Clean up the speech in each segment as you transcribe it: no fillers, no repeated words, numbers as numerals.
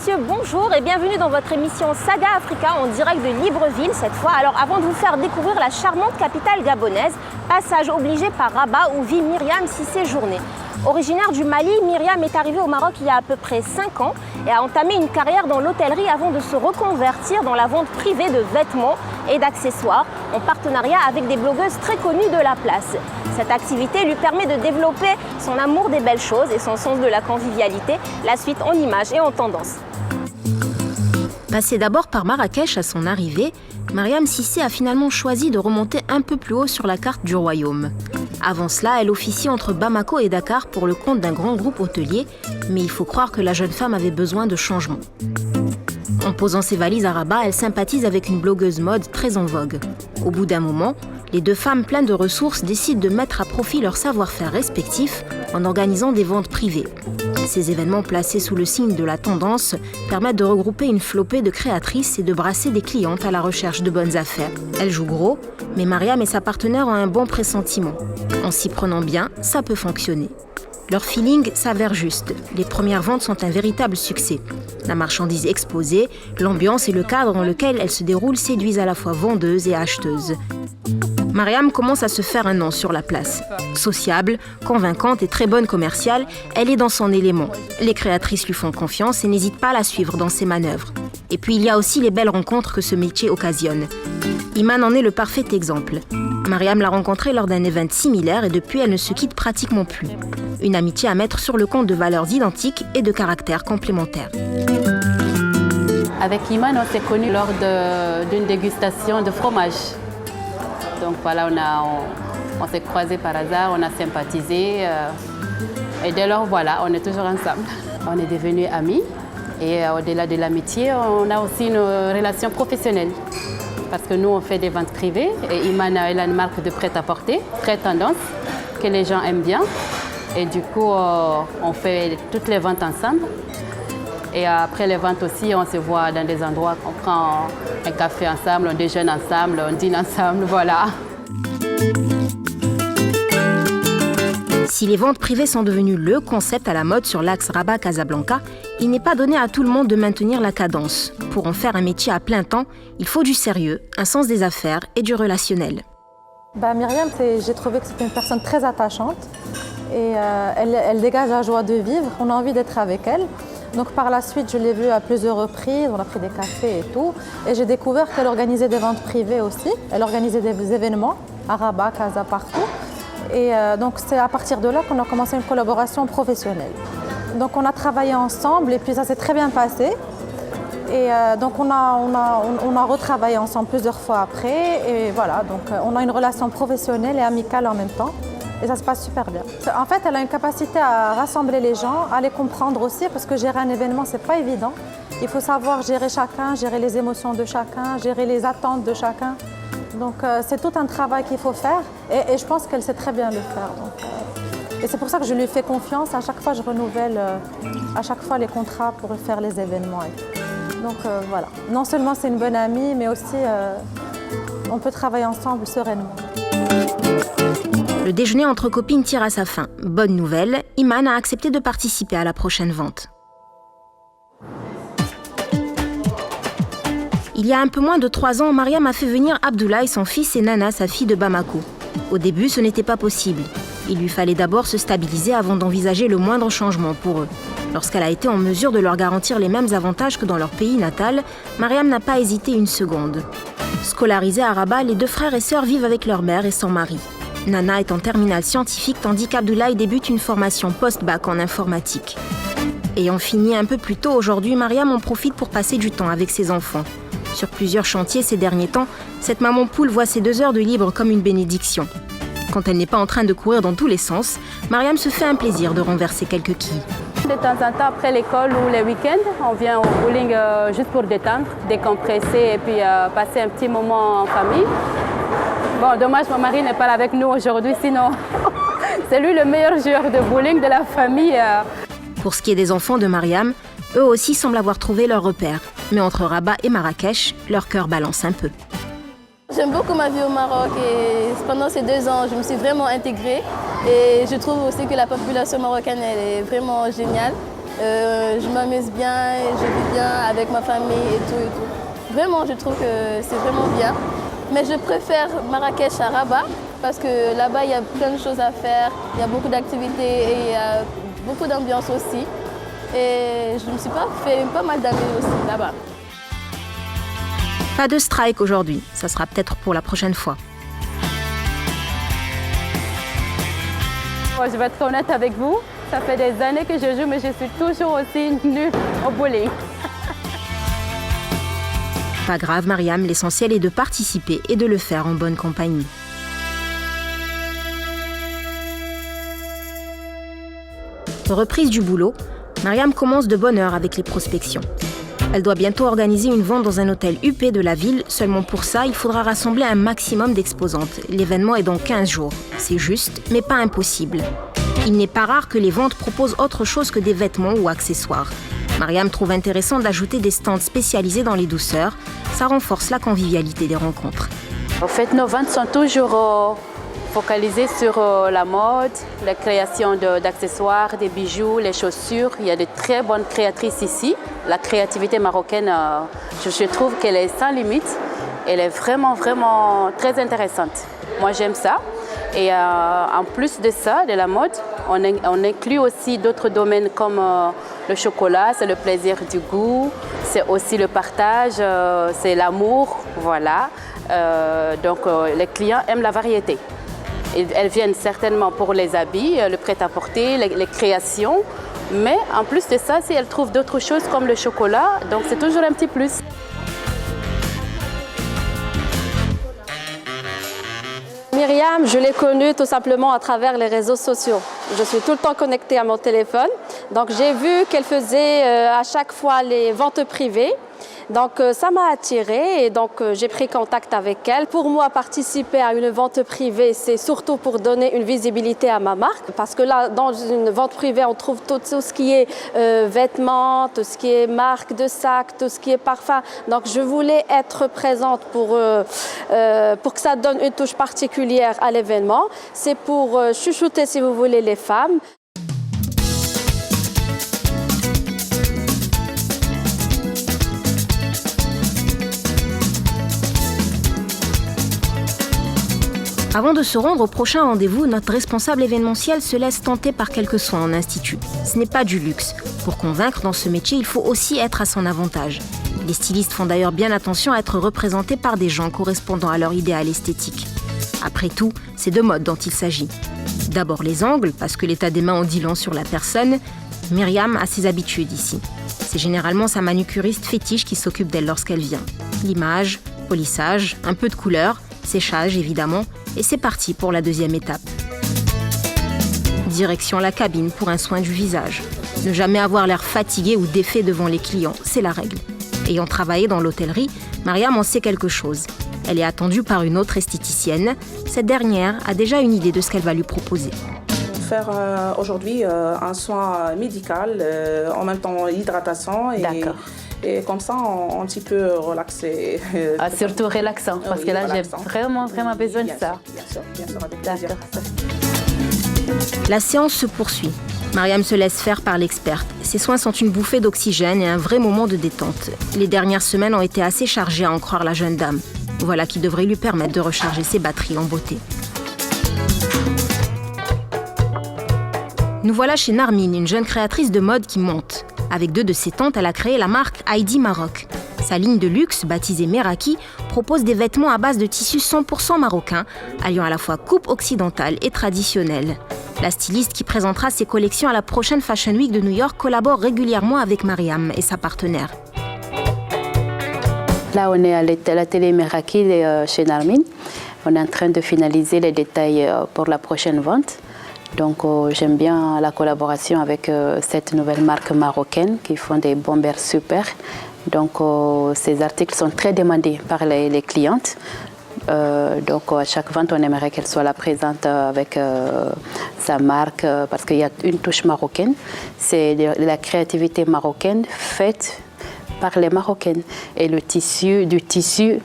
messieurs, bonjour et bienvenue dans votre émission Saga Africa en direct de Libreville cette fois. Alors avant de vous faire découvrir la charmante capitale gabonaise, passage obligé par Rabat où vit Myriam Cissé Journé. Originaire du Mali, Myriam est arrivée au Maroc il y a à peu près 5 ans et a entamé une carrière dans l'hôtellerie avant de se reconvertir dans la vente privée de vêtements et d'accessoires en partenariat avec des blogueuses très connues de la place. Cette activité lui permet de développer son amour des belles choses et son sens de la convivialité, la suite en images et en tendance. Passée d'abord par Marrakech à son arrivée, Myriam Cissé a finalement choisi de remonter un peu plus haut sur la carte du royaume. Avant cela, elle officie entre Bamako et Dakar pour le compte d'un grand groupe hôtelier, mais il faut croire que la jeune femme avait besoin de changement. En posant ses valises à Rabat, elle sympathise avec une blogueuse mode très en vogue. Au bout d'un moment, les deux femmes pleines de ressources décident de mettre à profit leur savoir-faire respectif en organisant des ventes privées. Ces événements placés sous le signe de la tendance permettent de regrouper une flopée de créatrices et de brasser des clientes à la recherche de bonnes affaires. Elle joue gros, mais Myriam et sa partenaire ont un bon pressentiment. En s'y prenant bien, ça peut fonctionner. Leur feeling s'avère juste. Les premières ventes sont un véritable succès. La marchandise exposée, l'ambiance et le cadre dans lequel elle se déroule séduisent à la fois vendeuses et acheteuses. Myriam commence à se faire un nom sur la place. Sociable, convaincante et très bonne commerciale, elle est dans son élément. Les créatrices lui font confiance et n'hésitent pas à la suivre dans ses manœuvres. Et puis il y a aussi les belles rencontres que ce métier occasionne. Iman en est le parfait exemple. Myriam l'a rencontré lors d'un event similaire et depuis elle ne se quitte pratiquement plus. Une amitié à mettre sur le compte de valeurs identiques et de caractères complémentaires. Avec Iman, on s'est connus lors d'une dégustation de fromage. Donc voilà, on s'est croisés par hasard, on a sympathisé. Et dès lors, voilà, on est toujours ensemble. On est devenus amis. Et au-delà de l'amitié, on a aussi une relation professionnelle. Parce que nous, on fait des ventes privées. Et Iman a une marque de prêt-à-porter, très tendance, que les gens aiment bien. Et du coup, on fait toutes les ventes ensemble. Et après les ventes aussi, on se voit dans des endroits, on prend un café ensemble, on déjeune ensemble, on dîne ensemble, voilà. Si les ventes privées sont devenues le concept à la mode sur l'axe Rabat-Casablanca, il n'est pas donné à tout le monde de maintenir la cadence. Pour en faire un métier à plein temps, il faut du sérieux, un sens des affaires et du relationnel. Myriam, j'ai trouvé que c'était une personne très attachante et elle dégage la joie de vivre, on a envie d'être avec elle. Donc par la suite, je l'ai vue à plusieurs reprises, on a pris des cafés et tout. Et j'ai découvert qu'elle organisait des ventes privées aussi. Elle organisait des événements à Rabat, Casa, partout. Et donc c'est à partir de là qu'on a commencé une collaboration professionnelle. Donc on a travaillé ensemble et puis ça s'est très bien passé. Et donc on a retravaillé ensemble plusieurs fois après. Et voilà, donc on a une relation professionnelle et amicale en même temps. Et ça se passe super bien. En fait, elle a une capacité à rassembler les gens, à les comprendre aussi, parce que gérer un événement, c'est pas évident. Il faut savoir gérer chacun, gérer les émotions de chacun, gérer les attentes de chacun. Donc c'est tout un travail qu'il faut faire et je pense qu'elle sait très bien le faire. Et c'est pour ça que je lui fais confiance. À chaque fois, je renouvelle à chaque fois les contrats pour faire les événements. Donc voilà. Non seulement c'est une bonne amie, mais aussi on peut travailler ensemble sereinement. Le déjeuner entre copines tire à sa fin. Bonne nouvelle, Iman a accepté de participer à la prochaine vente. Il y a un peu moins de 3 ans, Myriam a fait venir Abdoulaye, son fils, et Nana, sa fille de Bamako. Au début, ce n'était pas possible. Il lui fallait d'abord se stabiliser avant d'envisager le moindre changement pour eux. Lorsqu'elle a été en mesure de leur garantir les mêmes avantages que dans leur pays natal, Myriam n'a pas hésité une seconde. Scolarisés à Rabat, les 2 frères et sœurs vivent avec leur mère et son mari. Nana est en terminale scientifique tandis qu'Abdoulaye débute une formation post-bac en informatique. Ayant fini un peu plus tôt aujourd'hui, Myriam en profite pour passer du temps avec ses enfants. Sur plusieurs chantiers ces derniers temps, cette maman poule voit ses 2 heures de libre comme une bénédiction. Quand elle n'est pas en train de courir dans tous les sens, Myriam se fait un plaisir de renverser quelques quilles. De temps en temps, après l'école ou les week-ends, on vient au bowling juste pour détendre, décompresser et puis passer un petit moment en famille. Bon, dommage, mon mari n'est pas là avec nous aujourd'hui, sinon c'est lui le meilleur joueur de bowling de la famille. Pour ce qui est des enfants de Myriam, eux aussi semblent avoir trouvé leur repère. Mais entre Rabat et Marrakech, leur cœur balance un peu. J'aime beaucoup ma vie au Maroc et pendant ces 2 ans, je me suis vraiment intégrée. Et je trouve aussi que la population marocaine elle est vraiment géniale. Je m'amuse bien, et je vis bien avec ma famille et tout et tout. Vraiment, je trouve que c'est vraiment bien. Mais je préfère Marrakech à Rabat parce que là-bas, il y a plein de choses à faire, il y a beaucoup d'activités et il y a beaucoup d'ambiance aussi. Et je me suis fait pas mal d'amis aussi là-bas. Pas de strike aujourd'hui, ça sera peut-être pour la prochaine fois. Je vais être honnête avec vous, ça fait des années que je joue, mais je suis toujours aussi nulle au bowling. Pas grave Mariam, l'essentiel est de participer et de le faire en bonne compagnie. Reprise du boulot, Mariam commence de bonne heure avec les prospections. Elle doit bientôt organiser une vente dans un hôtel huppé de la ville. Seulement pour ça, il faudra rassembler un maximum d'exposantes. L'événement est dans 15 jours. C'est juste, mais pas impossible. Il n'est pas rare que les ventes proposent autre chose que des vêtements ou accessoires. Mariam trouve intéressant d'ajouter des stands spécialisés dans les douceurs. Ça renforce la convivialité des rencontres. En fait, nos ventes sont toujours focalisées sur la mode, la création d'accessoires, des bijoux, les chaussures. Il y a de très bonnes créatrices ici. La créativité marocaine, je trouve qu'elle est sans limite. Elle est vraiment, vraiment très intéressante. Moi, j'aime ça. Et en plus de ça, de la mode, on inclut aussi d'autres domaines comme le chocolat, c'est le plaisir du goût, c'est aussi le partage, c'est l'amour, voilà. Donc les clients aiment la variété. Elles viennent certainement pour les habits, le prêt-à-porter, les créations, mais en plus de ça, si elles trouvent d'autres choses comme le chocolat, donc c'est toujours un petit plus. Myriam, je l'ai connue tout simplement à travers les réseaux sociaux. Je suis tout le temps connectée à mon téléphone. Donc j'ai vu qu'elle faisait à chaque fois les ventes privées. Donc ça m'a attirée et donc j'ai pris contact avec elle. Pour moi, participer à une vente privée, c'est surtout pour donner une visibilité à ma marque. Parce que là, dans une vente privée, on trouve tout ce qui est vêtements, tout ce qui est marque de sac, tout ce qui est parfum. Donc je voulais être présente pour que ça donne une touche particulière à l'événement. C'est pour chouchouter, si vous voulez, les femmes. Avant de se rendre au prochain rendez-vous, notre responsable événementiel se laisse tenter par quelques soins en institut. Ce n'est pas du luxe. Pour convaincre dans ce métier, il faut aussi être à son avantage. Les stylistes font d'ailleurs bien attention à être représentés par des gens correspondant à leur idéal esthétique. Après tout, c'est de mode dont il s'agit. D'abord les angles, parce que l'état des mains en dit long sur la personne. Myriam a ses habitudes ici. C'est généralement sa manucuriste fétiche qui s'occupe d'elle lorsqu'elle vient. L'image, polissage, un peu de couleur, séchage évidemment, et c'est parti pour la deuxième étape. Direction la cabine pour un soin du visage. Ne jamais avoir l'air fatigué ou défait devant les clients, c'est la règle. Ayant travaillé dans l'hôtellerie, Mariam en sait quelque chose. Elle est attendue par une autre esthéticienne. Cette dernière a déjà une idée de ce qu'elle va lui proposer. Faire aujourd'hui un soin médical, en même temps l'hydratation et comme ça on un petit peu relaxer. Surtout relaxant, parce que là relaxant. J'ai vraiment besoin de ça. Bien sûr, avec plaisir. La séance se poursuit. Mariam se laisse faire par l'experte. Ses soins sont une bouffée d'oxygène et un vrai moment de détente. Les dernières semaines ont été assez chargées à en croire la jeune dame. Voilà qui devrait lui permettre de recharger ses batteries en beauté. Nous voilà chez Narmine, une jeune créatrice de mode qui monte. Avec 2 de ses tantes, elle a créé la marque Heidi Maroc. Sa ligne de luxe, baptisée Meraki, propose des vêtements à base de tissus 100% marocains, alliant à la fois coupe occidentale et traditionnelle. La styliste qui présentera ses collections à la prochaine Fashion Week de New York collabore régulièrement avec Mariam et sa partenaire. Là, on est à l'atelier Meraki chez Narmine. On est en train de finaliser les détails pour la prochaine vente. Donc j'aime bien la collaboration avec cette nouvelle marque marocaine qui font des bombers super. Donc ces articles sont très demandés par les clientes. Donc à chaque vente, on aimerait qu'elle soit là présente avec sa marque parce qu'il y a une touche marocaine. C'est de la créativité marocaine faite par les Marocaines. Et du tissu,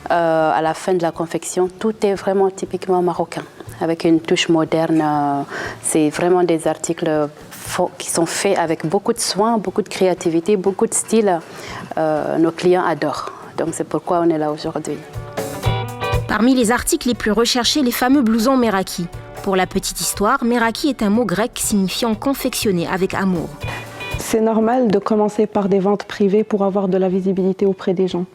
à la fin de la confection, tout est vraiment typiquement marocain. Avec une touche moderne, c'est vraiment des articles sont faits avec beaucoup de soin, beaucoup de créativité, beaucoup de style. Nos clients adorent. Donc c'est pourquoi on est là aujourd'hui. Parmi les articles les plus recherchés, les fameux blousons Meraki. Pour la petite histoire, Meraki est un mot grec signifiant confectionner avec amour. C'est normal de commencer par des ventes privées pour avoir de la visibilité auprès des gens.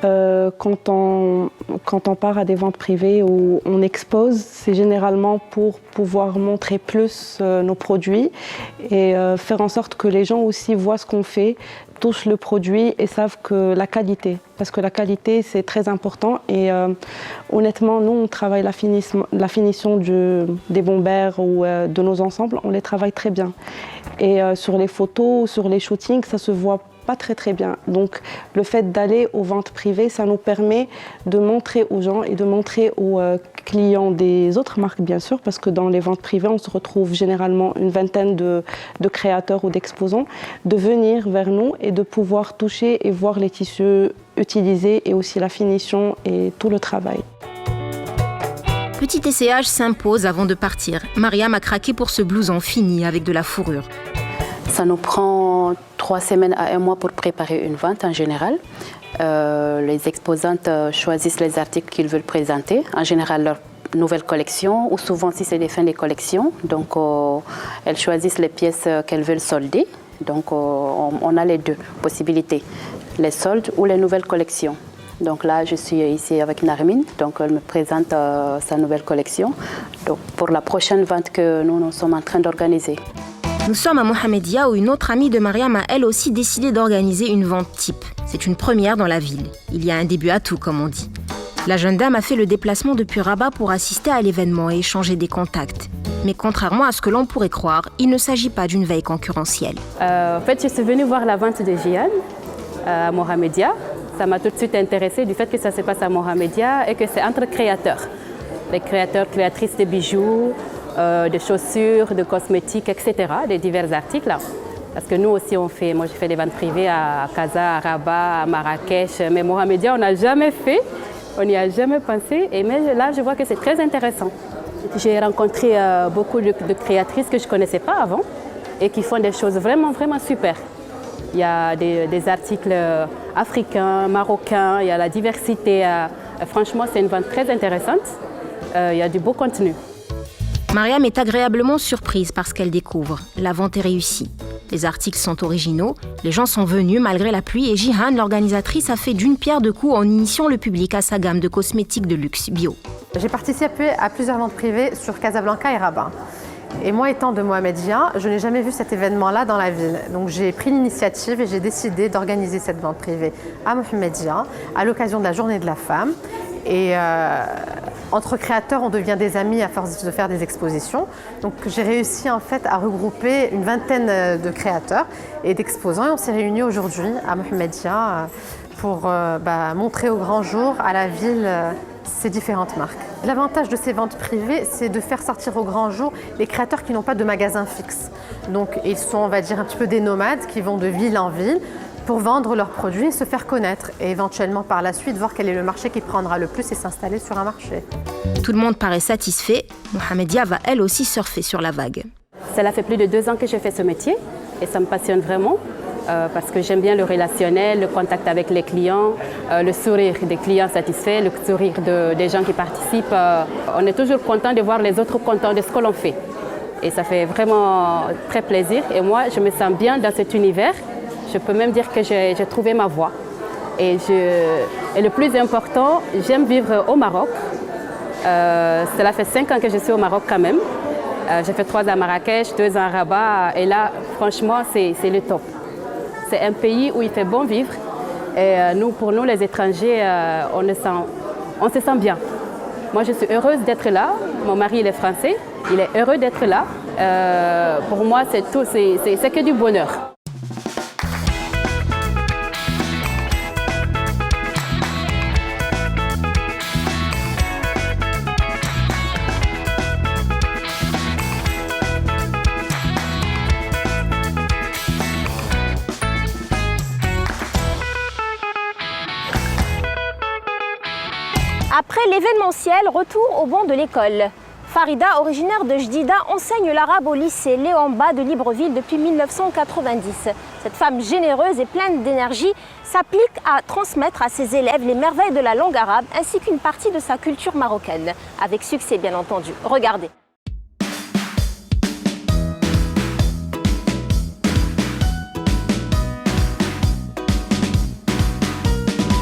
Quand on part à des ventes privées où on expose, c'est généralement pour pouvoir montrer plus nos produits et faire en sorte que les gens aussi voient ce qu'on fait, touchent le produit et savent que la qualité, parce que la qualité c'est très important et honnêtement nous on travaille la finition des bombers ou de nos ensembles, on les travaille très bien et sur les photos, sur les shootings ça se voit pas très bien. Donc le fait d'aller aux ventes privées, ça nous permet de montrer aux gens et de montrer aux clients des autres marques bien sûr, parce que dans les ventes privées, on se retrouve généralement une vingtaine de créateurs ou d'exposants, de venir vers nous et de pouvoir toucher et voir les tissus utilisés et aussi la finition et tout le travail. Petit essayage s'impose avant de partir. Mariam a craqué pour ce blouson fini avec de la fourrure. Ça nous prend 3 semaines à 1 mois pour préparer une vente en général. Les exposantes choisissent les articles qu'ils veulent présenter, en général leur nouvelle collection ou souvent si c'est les fins des collections. Donc elles choisissent les pièces qu'elles veulent solder. Donc on a les deux possibilités, les soldes ou les nouvelles collections. Donc là je suis ici avec Narmine, donc elle me présente sa nouvelle collection donc, pour la prochaine vente que nous sommes en train d'organiser. Nous sommes à Mohamedia où une autre amie de Mariam a elle aussi décidé d'organiser une vente type. C'est une première dans la ville. Il y a un début à tout, comme on dit. La jeune dame a fait le déplacement depuis Rabat pour assister à l'événement et échanger des contacts. Mais contrairement à ce que l'on pourrait croire, il ne s'agit pas d'une veille concurrentielle. En fait, je suis venue voir la vente de Jihan à Mohamedia. Ça m'a tout de suite intéressée du fait que ça se passe à Mohamedia et que c'est entre créateurs. Les créateurs, créatrices de bijoux, de chaussures, de cosmétiques, etc., des divers articles. Parce que nous aussi, moi j'ai fait des ventes privées à Casa, à Rabat, à Marrakech, mais Mohamedia, on n'a jamais fait, on n'y a jamais pensé. Mais là, je vois que c'est très intéressant. J'ai rencontré beaucoup de créatrices que je ne connaissais pas avant et qui font des choses vraiment super. Il y a des articles africains, marocains, il y a la diversité. Franchement, c'est une vente très intéressante. Il y a du beau contenu. Mariam est agréablement surprise par ce qu'elle découvre. La vente est réussie. Les articles sont originaux, les gens sont venus malgré la pluie et Jihan, l'organisatrice, a fait d'une pierre deux coups en initiant le public à sa gamme de cosmétiques de luxe bio. J'ai participé à plusieurs ventes privées sur Casablanca et Rabat. Et moi, étant de Mohamedia, je n'ai jamais vu cet événement-là dans la ville. Donc j'ai pris l'initiative et j'ai décidé d'organiser cette vente privée à Mohamedia à l'occasion de la Journée de la Femme. Et entre créateurs, on devient des amis à force de faire des expositions. Donc j'ai réussi en fait à regrouper une vingtaine de créateurs et d'exposants. Et on s'est réunis aujourd'hui à Mohamedia pour montrer au grand jour à la ville ces différentes marques. L'avantage de ces ventes privées, c'est de faire sortir au grand jour les créateurs qui n'ont pas de magasin fixe. Donc ils sont, on va dire, un petit peu des nomades qui vont de ville en ville pour vendre leurs produits et se faire connaître et éventuellement par la suite voir quel est le marché qui prendra le plus et s'installer sur un marché. Tout le monde paraît satisfait. Mohamedia va elle aussi surfer sur la vague. Cela fait plus de 2 ans que je fais ce métier et ça me passionne vraiment parce que j'aime bien le relationnel, le contact avec les clients, le sourire des clients satisfaits, le sourire des gens qui participent. On est toujours content de voir les autres contents de ce que l'on fait et ça fait vraiment très plaisir et moi je me sens bien dans cet univers. Je peux même dire que j'ai trouvé ma voie. Et le plus important, j'aime vivre au Maroc. Cela fait 5 ans que je suis au Maroc quand même. J'ai fait 3 ans à Marrakech, 2 ans à Rabat. Et là, franchement, c'est le top. C'est un pays où il fait bon vivre. Et pour nous, les étrangers, on se sent bien. Moi, je suis heureuse d'être là. Mon mari, il est français. Il est heureux d'être là. Pour moi, c'est tout. C'est que du bonheur. Après l'événementiel, retour au banc de l'école. Farida, originaire de Jdida, enseigne l'arabe au lycée Léon Mba de Libreville depuis 1990. Cette femme généreuse et pleine d'énergie s'applique à transmettre à ses élèves les merveilles de la langue arabe ainsi qu'une partie de sa culture marocaine. Avec succès, bien entendu. Regardez.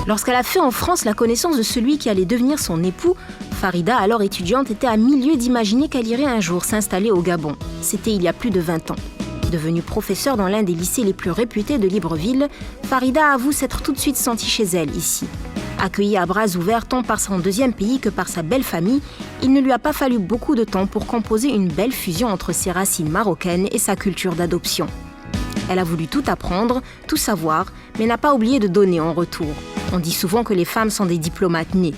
Lorsqu'elle a fait en France la connaissance de celui qui allait devenir son époux, Farida, alors étudiante, était à milieu d'imaginer qu'elle irait un jour s'installer au Gabon. C'était il y a plus de 20 ans. Devenue professeure dans l'un des lycées les plus réputés de Libreville, Farida avoue s'être tout de suite sentie chez elle ici. Accueillie à bras ouverts tant par son deuxième pays que par sa belle famille, il ne lui a pas fallu beaucoup de temps pour composer une belle fusion entre ses racines marocaines et sa culture d'adoption. Elle a voulu tout apprendre, tout savoir, mais n'a pas oublié de donner en retour. On dit souvent que les femmes sont des diplomates nés.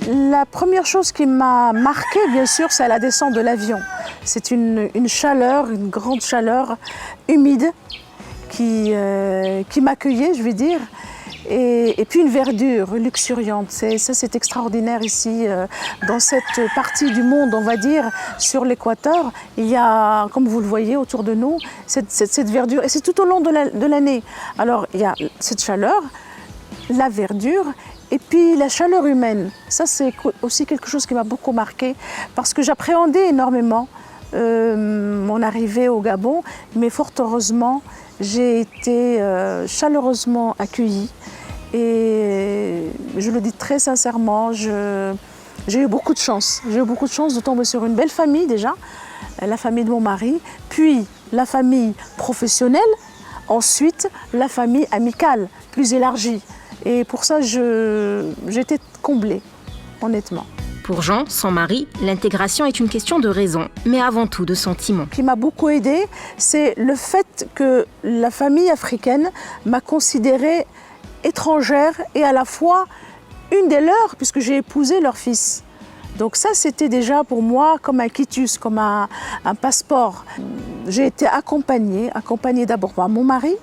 La première chose qui m'a marquée, bien sûr, c'est la descente de l'avion. C'est une chaleur, une grande chaleur humide qui m'accueillait, je vais dire. Et puis une verdure luxuriante. C'est extraordinaire ici, dans cette partie du monde, on va dire, sur l'équateur. Il y a, comme vous le voyez autour de nous, cette verdure. Et c'est tout au long de l'année. Alors, il y a cette chaleur, la verdure et puis la chaleur humaine. Ça, c'est aussi quelque chose qui m'a beaucoup marqué parce que j'appréhendais énormément mon arrivée au Gabon, mais fort heureusement, j'ai été chaleureusement accueillie et je le dis très sincèrement, j'ai eu beaucoup de chance. J'ai eu beaucoup de chance de tomber sur une belle famille déjà, la famille de mon mari, puis la famille professionnelle, ensuite la famille amicale, plus élargie. Et pour ça, j'étais comblée, honnêtement. Pour Jean, son mari, l'intégration est une question de raison, mais avant tout de sentiment. Ce qui m'a beaucoup aidée, c'est le fait que la famille africaine m'a considérée étrangère et à la fois une des leurs, puisque j'ai épousé leur fils. Donc ça, c'était déjà pour moi comme un quitus, comme un passeport. J'ai été accompagnée d'abord par mon mari,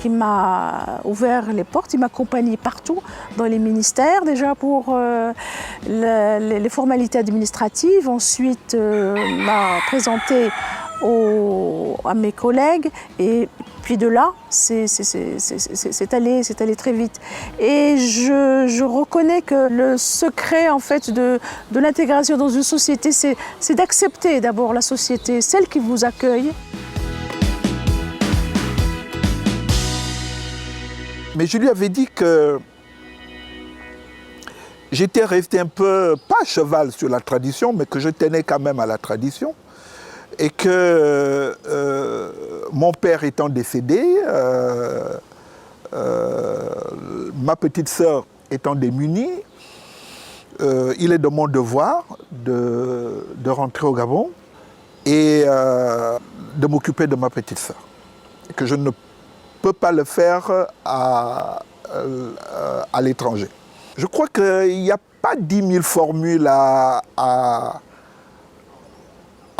qui m'a ouvert les portes, il m'a accompagnée partout dans les ministères, déjà pour les formalités administratives. Ensuite, m'a présenté à mes collègues et puis de là, c'est allé très vite. Et je reconnais que le secret en fait de l'intégration dans une société, c'est d'accepter d'abord la société, celle qui vous accueille. Mais je lui avais dit que j'étais resté un peu, pas à cheval sur la tradition, mais que je tenais quand même à la tradition. Et que mon père étant décédé, ma petite sœur étant démunie, il est de mon devoir de rentrer au Gabon et de m'occuper de ma petite sœur. Et que je ne peux pas le faire à l'étranger. Je crois qu'il n'y a pas 10 000 formules à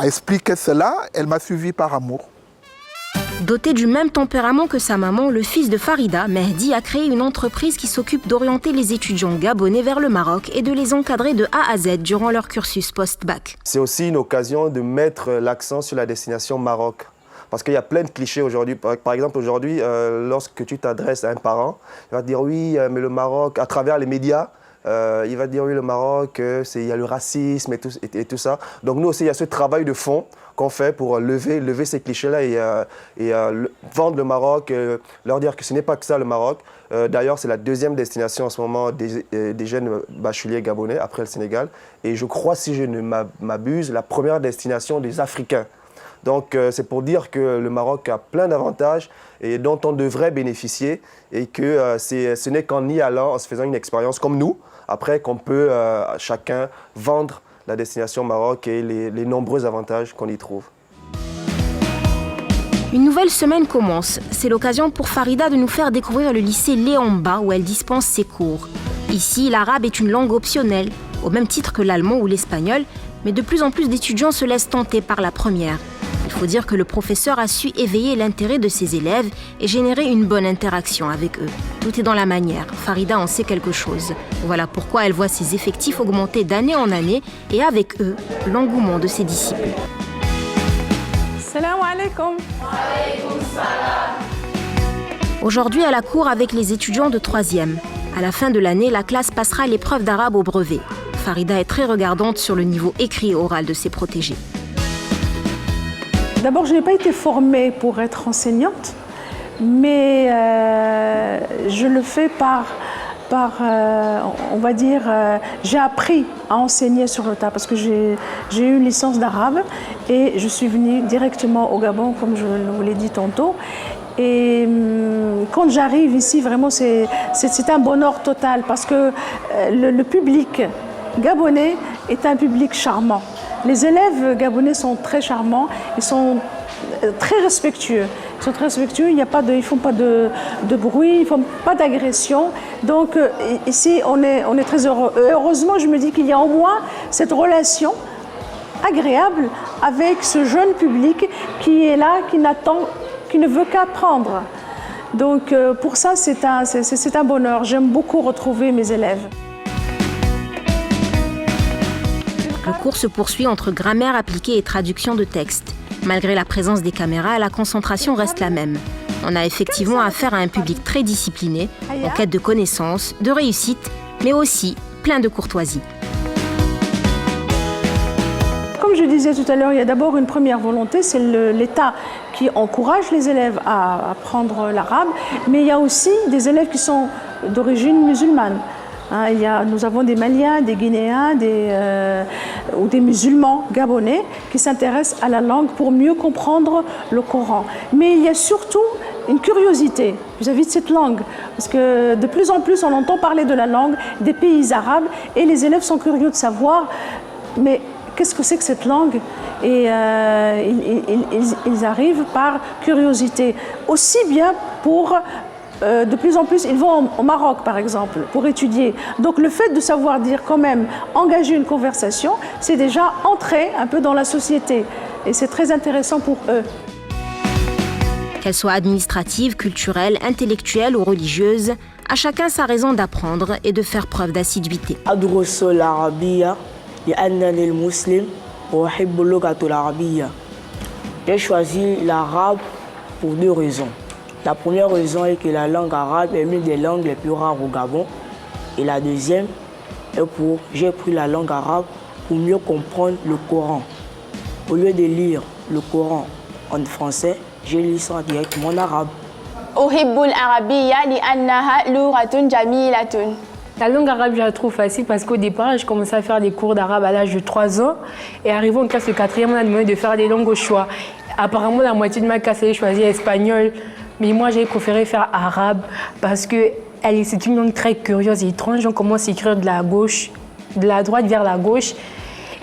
expliquer cela. Elle m'a suivi par amour. Doté du même tempérament que sa maman, le fils de Farida, Mehdi, a créé une entreprise qui s'occupe d'orienter les étudiants gabonais vers le Maroc et de les encadrer de A à Z durant leur cursus post-bac. C'est aussi une occasion de mettre l'accent sur la destination Maroc. Parce qu'il y a plein de clichés aujourd'hui. Par exemple, aujourd'hui, lorsque tu t'adresses à un parent, il va te dire oui, mais le Maroc, à travers les médias, il va te dire oui, le Maroc, il y a le racisme et tout ça. Donc nous aussi, il y a ce travail de fond qu'on fait pour lever ces clichés-là et vendre le Maroc, leur dire que ce n'est pas que ça le Maroc. D'ailleurs, c'est la deuxième destination en ce moment des jeunes bacheliers gabonais, après le Sénégal. Et je crois, si je ne m'abuse, la première destination des Africains. Donc c'est pour dire que le Maroc a plein d'avantages et dont on devrait bénéficier et que ce n'est qu'en y allant, en se faisant une expérience comme nous, après qu'on peut chacun vendre la destination Maroc et les nombreux avantages qu'on y trouve. Une nouvelle semaine commence. C'est l'occasion pour Farida de nous faire découvrir le lycée Léon Mba où elle dispense ses cours. Ici, l'arabe est une langue optionnelle, au même titre que l'allemand ou l'espagnol, mais de plus en plus d'étudiants se laissent tenter par la première. Il faut dire que le professeur a su éveiller l'intérêt de ses élèves et générer une bonne interaction avec eux. Tout est dans la manière. Farida en sait quelque chose. Voilà pourquoi elle voit ses effectifs augmenter d'année en année et avec eux, l'engouement de ses disciples. Salam alaikum. Aujourd'hui, elle a cours avec les étudiants de 3e. À la fin de l'année, la classe passera l'épreuve d'arabe au brevet. Farida est très regardante sur le niveau écrit et oral de ses protégés. D'abord, je n'ai pas été formée pour être enseignante, mais je le fais on va dire, j'ai appris à enseigner sur le tas parce que j'ai eu une licence d'arabe et je suis venue directement au Gabon, comme je vous l'ai dit tantôt. Et quand j'arrive ici, vraiment, c'est un bonheur total parce que le public gabonais est un public charmant. Les élèves gabonais sont très charmants, ils sont très respectueux. Ils sont très respectueux, ils ne font pas de bruit, ils ne font pas d'agression. Donc ici, on est très heureux. Heureusement, je me dis qu'il y a au moins cette relation agréable avec ce jeune public qui est là, qui ne veut qu'apprendre. Donc pour ça, c'est un bonheur. J'aime beaucoup retrouver mes élèves. Le cours se poursuit entre grammaire appliquée et traduction de texte. Malgré la présence des caméras, la concentration reste la même. On a effectivement affaire à un public très discipliné, en quête de connaissances, de réussite, mais aussi plein de courtoisie. Comme je disais tout à l'heure, il y a d'abord une première volonté, c'est l'État qui encourage les élèves à apprendre l'arabe, mais il y a aussi des élèves qui sont d'origine musulmane. Nous avons des Maliens, des Guinéens ou des musulmans gabonais qui s'intéressent à la langue pour mieux comprendre le Coran. Mais il y a surtout une curiosité vis-à-vis de cette langue, parce que de plus en plus on entend parler de la langue des pays arabes et les élèves sont curieux de savoir, mais qu'est-ce que c'est que cette langue? Et ils arrivent par curiosité, aussi bien pour... de plus en plus, ils vont au Maroc, par exemple, pour étudier. Donc le fait de savoir dire quand même, engager une conversation, c'est déjà entrer un peu dans la société. Et c'est très intéressant pour eux. Qu'elle soit administrative, culturelle, intellectuelle ou religieuse, à chacun sa raison d'apprendre et de faire preuve d'assiduité. J'ai choisi l'arabe pour 2 raisons. La première raison est que la langue arabe est l'une des langues les plus rares au Gabon. Et la deuxième est j'ai pris la langue arabe pour mieux comprendre le Coran. Au lieu de lire le Coran en français, je lis ça directement en arabe. La langue arabe, je la trouve facile parce qu'au départ, je commençais à faire des cours d'arabe à l'âge de 3 ans. Et arrivé en classe de 4e, on a demandé de faire des langues au choix. Apparemment, la moitié de ma classe avait choisi espagnol. Mais moi, j'ai préféré faire arabe parce que c'est une langue très curieuse et étrange. On commence à écrire de la droite vers la gauche.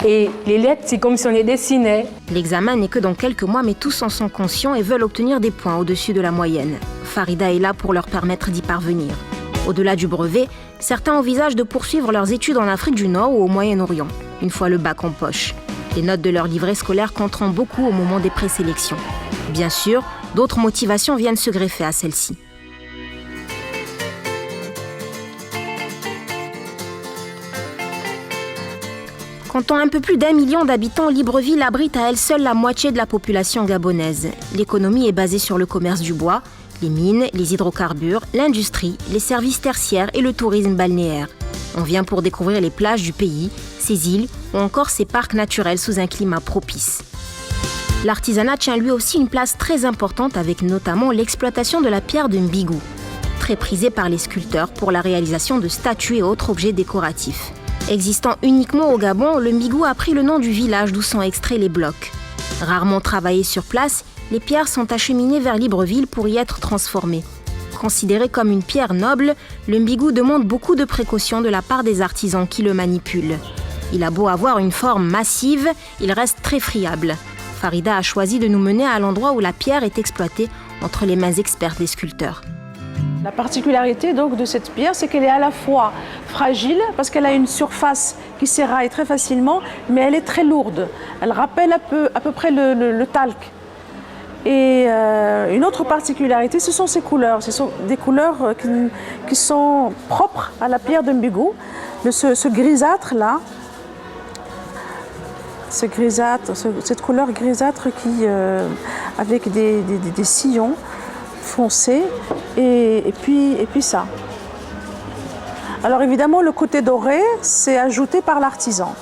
Et les lettres, c'est comme si on les dessinait. L'examen n'est que dans quelques mois, mais tous en sont conscients et veulent obtenir des points au-dessus de la moyenne. Farida est là pour leur permettre d'y parvenir. Au-delà du brevet, certains envisagent de poursuivre leurs études en Afrique du Nord ou au Moyen-Orient, une fois le bac en poche. Les notes de leur livret scolaire compteront beaucoup au moment des présélections. Bien sûr, d'autres motivations viennent se greffer à celle-ci. Comptant un peu plus d'1 million d'habitants, Libreville abrite à elle seule la moitié de la population gabonaise. L'économie est basée sur le commerce du bois, les mines, les hydrocarbures, l'industrie, les services tertiaires et le tourisme balnéaire. On vient pour découvrir les plages du pays, ses îles ou encore ses parcs naturels sous un climat propice. L'artisanat tient lui aussi une place très importante avec notamment l'exploitation de la pierre de Mbigou, très prisée par les sculpteurs pour la réalisation de statues et autres objets décoratifs. Existant uniquement au Gabon, le Mbigou a pris le nom du village d'où sont extraits les blocs. Rarement travaillées sur place, les pierres sont acheminées vers Libreville pour y être transformées. Considéré comme une pierre noble, le Mbigou demande beaucoup de précautions de la part des artisans qui le manipulent. Il a beau avoir une forme massive, il reste très friable. Farida a choisi de nous mener à l'endroit où la pierre est exploitée entre les mains expertes des sculpteurs. La particularité donc de cette pierre, c'est qu'elle est à la fois fragile, parce qu'elle a une surface qui s'éraille très facilement, mais elle est très lourde. Elle rappelle à peu près le talc. Et une autre particularité, ce sont ses couleurs. Ce sont des couleurs qui sont propres à la pierre de Mbigou. Ce grisâtre-là, cette couleur grisâtre avec des sillons foncés et puis ça. Alors évidemment, le côté doré, c'est ajouté par l'artisan.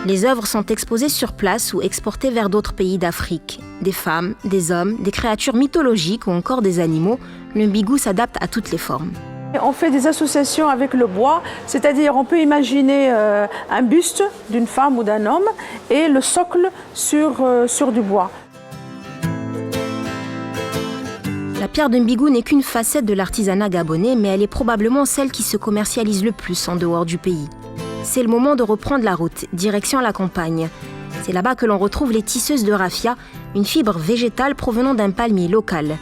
Les œuvres sont exposées sur place ou exportées vers d'autres pays d'Afrique. Des femmes, des hommes, des créatures mythologiques ou encore des animaux, le Mbigou s'adapte à toutes les formes. On fait des associations avec le bois, c'est-à-dire on peut imaginer un buste d'une femme ou d'un homme et le socle sur du bois. La pierre de Mbigou n'est qu'une facette de l'artisanat gabonais, mais elle est probablement celle qui se commercialise le plus en dehors du pays. C'est le moment de reprendre la route, direction la campagne. C'est là-bas que l'on retrouve les tisseuses de raffia, une fibre végétale provenant d'un palmier local.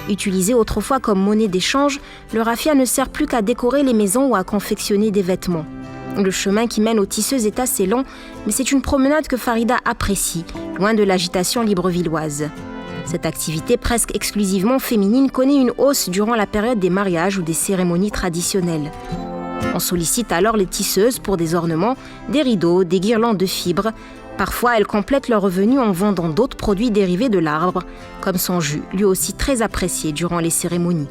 Utilisé autrefois comme monnaie d'échange, le raffia ne sert plus qu'à décorer les maisons ou à confectionner des vêtements. Le chemin qui mène aux tisseuses est assez long, mais c'est une promenade que Farida apprécie, loin de l'agitation librevilloise. Cette activité presque exclusivement féminine connaît une hausse durant la période des mariages ou des cérémonies traditionnelles. On sollicite alors les tisseuses pour des ornements, des rideaux, des guirlandes de fibres. Parfois, elles complètent leurs revenus en vendant d'autres produits dérivés de l'arbre, comme son jus, lui aussi très apprécié durant les cérémonies.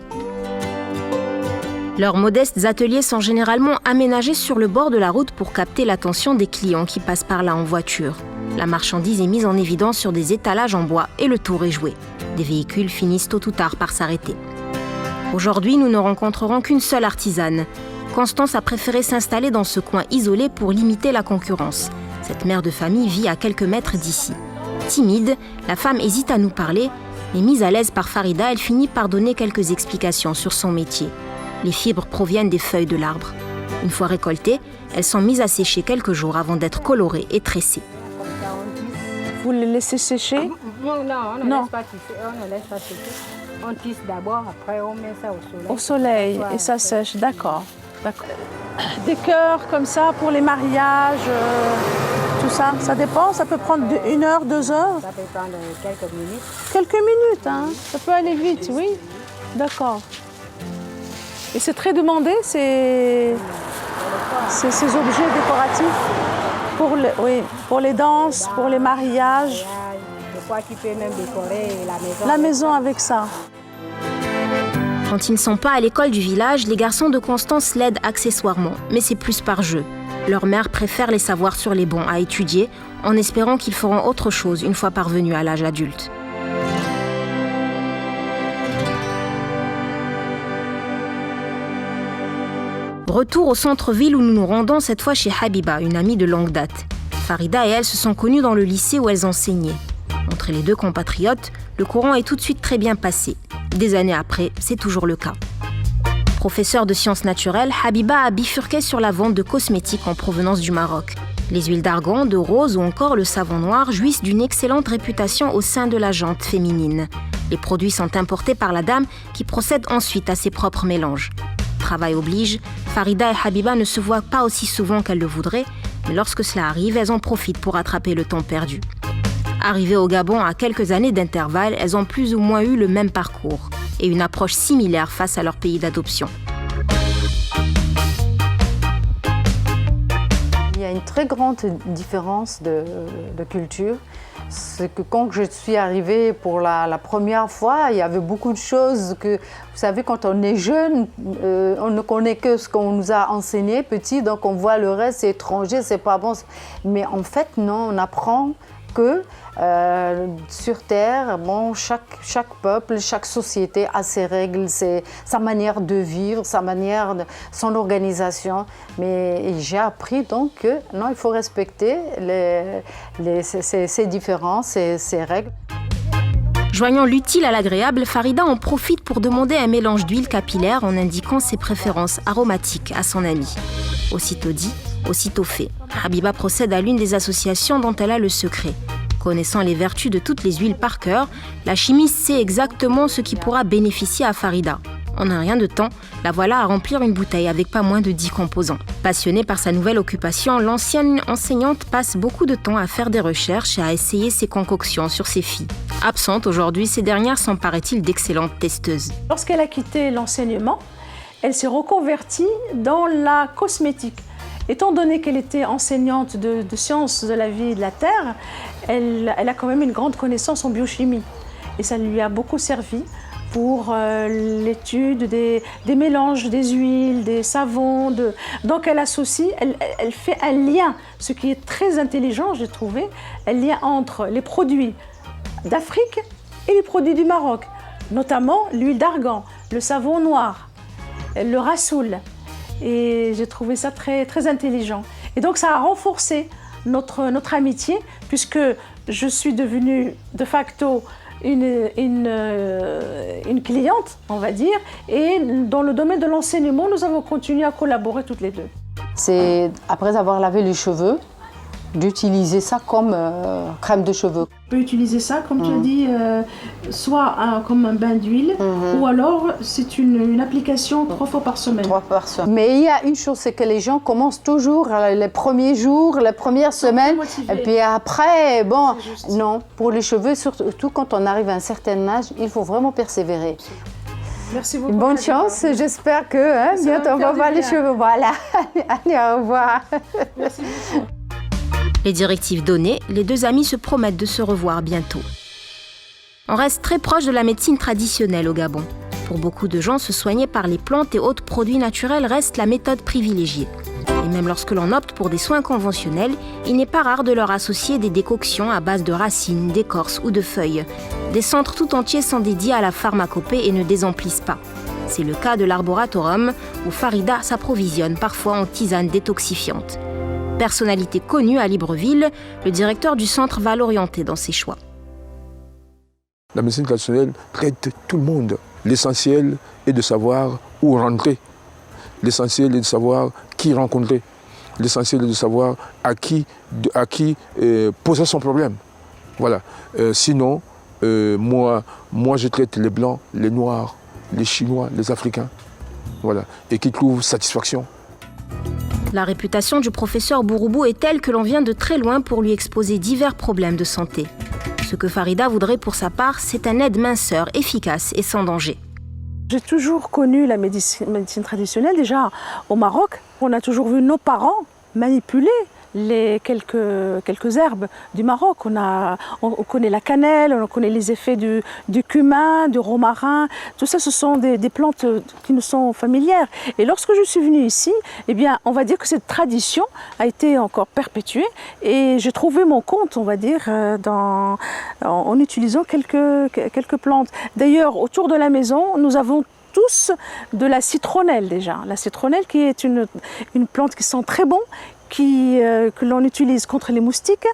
Leurs modestes ateliers sont généralement aménagés sur le bord de la route pour capter l'attention des clients qui passent par là en voiture. La marchandise est mise en évidence sur des étalages en bois et le tour est joué. Des véhicules finissent tôt ou tard par s'arrêter. Aujourd'hui, nous ne rencontrerons qu'une seule artisane. Constance a préféré s'installer dans ce coin isolé pour limiter la concurrence. Cette mère de famille vit à quelques mètres d'ici. Timide, la femme hésite à nous parler, mais mise à l'aise par Farida, elle finit par donner quelques explications sur son métier. Les fibres proviennent des feuilles de l'arbre. Une fois récoltées, elles sont mises à sécher quelques jours avant d'être colorées et tressées. Vous les laissez sécher? Non, on ne laisse pas sécher. On tisse d'abord, après on met ça au soleil. Au soleil, et ça sèche, d'accord. Des cœurs comme ça pour les mariages, tout ça, ça dépend, ça peut prendre 1 heure, 2 heures? Ça peut prendre quelques minutes. Quelques minutes, hein? Ça peut aller vite, oui. D'accord. Et c'est très demandé, ces objets décoratifs pour les danses, pour les mariages. Je crois qu'il peut même décorer la maison. La maison avec ça. Quand ils ne sont pas à l'école du village, les garçons de Constance l'aident accessoirement, mais c'est plus par jeu. Leur mère préfère les savoirs sur les bancs à étudier, en espérant qu'ils feront autre chose une fois parvenus à l'âge adulte. Retour au centre-ville où nous nous rendons cette fois chez Habiba, une amie de longue date. Farida et elle se sont connues dans le lycée où elles enseignaient. Entre les deux compatriotes, le courant est tout de suite très bien passé. Des années après, c'est toujours le cas. Professeure de sciences naturelles, Habiba a bifurqué sur la vente de cosmétiques en provenance du Maroc. Les huiles d'argan, de rose ou encore le savon noir jouissent d'une excellente réputation au sein de la gente féminine. Les produits sont importés par la dame qui procède ensuite à ses propres mélanges. Travail oblige, Farida et Habiba ne se voient pas aussi souvent qu'elles le voudraient, mais lorsque cela arrive, elles en profitent pour rattraper le temps perdu. Arrivées au Gabon à quelques années d'intervalle, elles ont plus ou moins eu le même parcours et une approche similaire face à leur pays d'adoption. Il y a une très grande différence de culture. C'est que quand je suis arrivée pour la première fois, il y avait beaucoup de choses que, vous savez, quand on est jeune, on ne connaît que ce qu'on nous a enseigné petit, donc on voit le reste, c'est étranger, c'est pas bon. Mais en fait, non, on apprend que sur Terre, bon, chaque peuple, chaque société a ses règles, sa manière de vivre, son organisation. Mais j'ai appris donc que non, il faut respecter ces différences, ces règles. Joignant l'utile à l'agréable, Farida en profite pour demander un mélange d'huile capillaire en indiquant ses préférences aromatiques à son amie. Aussitôt dit, aussitôt fait. Habiba procède à l'une des associations dont elle a le secret. Connaissant les vertus de toutes les huiles par cœur, la chimiste sait exactement ce qui pourra bénéficier à Farida. En un rien de temps, la voilà à remplir une bouteille avec pas moins de 10 composants. Passionnée par sa nouvelle occupation, l'ancienne enseignante passe beaucoup de temps à faire des recherches et à essayer ses concoctions sur ses filles. Absentes aujourd'hui, ces dernières sont, paraît-il, d'excellentes testeuses. Lorsqu'elle a quitté l'enseignement, elle s'est reconvertie dans la cosmétique. Étant donné qu'elle était enseignante de sciences de la vie et de la terre, elle a quand même une grande connaissance en biochimie. Et ça lui a beaucoup servi pour l'étude des mélanges, des huiles, des savons. Donc elle associe, elle fait un lien, ce qui est très intelligent, j'ai trouvé, un lien entre les produits d'Afrique et les produits du Maroc, notamment l'huile d'argan, le savon noir, le rassoul. Et j'ai trouvé ça très, très intelligent. Et donc ça a renforcé notre amitié, puisque je suis devenue de facto une cliente, on va dire, et dans le domaine de l'enseignement, nous avons continué à collaborer toutes les deux. C'est, après avoir lavé les cheveux, d'utiliser ça comme crème de cheveux. On peut utiliser ça, comme tu as dit, soit comme un bain d'huile, ou alors c'est une application 3 fois par semaine. 3 par semaine. Mais il y a une chose, c'est que les gens commencent toujours les premiers jours, les premières semaines, et puis après, bon, non, pour les cheveux, surtout quand on arrive à un certain âge, il faut vraiment persévérer. Merci beaucoup. Bonne chance, j'espère que bientôt on va voir les cheveux. Voilà, allez, au revoir. Merci beaucoup. Les directives données, les deux amis se promettent de se revoir bientôt. On reste très proche de la médecine traditionnelle au Gabon. Pour beaucoup de gens, se soigner par les plantes et autres produits naturels reste la méthode privilégiée. Et même lorsque l'on opte pour des soins conventionnels, il n'est pas rare de leur associer des décoctions à base de racines, d'écorces ou de feuilles. Des centres tout entiers sont dédiés à la pharmacopée et ne désemplissent pas. C'est le cas de l'Arboratorium, où Farida s'approvisionne parfois en tisanes détoxifiantes. Personnalité connue à Libreville, le directeur du centre va l'orienter dans ses choix. La médecine traditionnelle traite tout le monde. L'essentiel est de savoir où rentrer. L'essentiel est de savoir qui rencontrer. L'essentiel est de savoir à qui poser son problème. Voilà. Sinon, moi, je traite les Blancs, les Noirs, les Chinois, les Africains. Voilà. Et qui trouvent satisfaction. La réputation du professeur Bouroubou est telle que l'on vient de très loin pour lui exposer divers problèmes de santé. Ce que Farida voudrait pour sa part, c'est un aide-minceur efficace et sans danger. J'ai toujours connu la médecine traditionnelle. Déjà au Maroc, on a toujours vu nos parents manipuler les quelques herbes du Maroc. On connaît la cannelle, on connaît les effets du cumin, du romarin. Tout ça, ce sont des plantes qui nous sont familières. Et lorsque je suis venue ici, eh bien, on va dire que cette tradition a été encore perpétuée. Et j'ai trouvé mon compte, on va dire, en utilisant quelques plantes. D'ailleurs, autour de la maison, nous avons tous de la citronnelle déjà. La citronnelle qui est une plante qui sent très bon, que l'on utilise contre les moustiques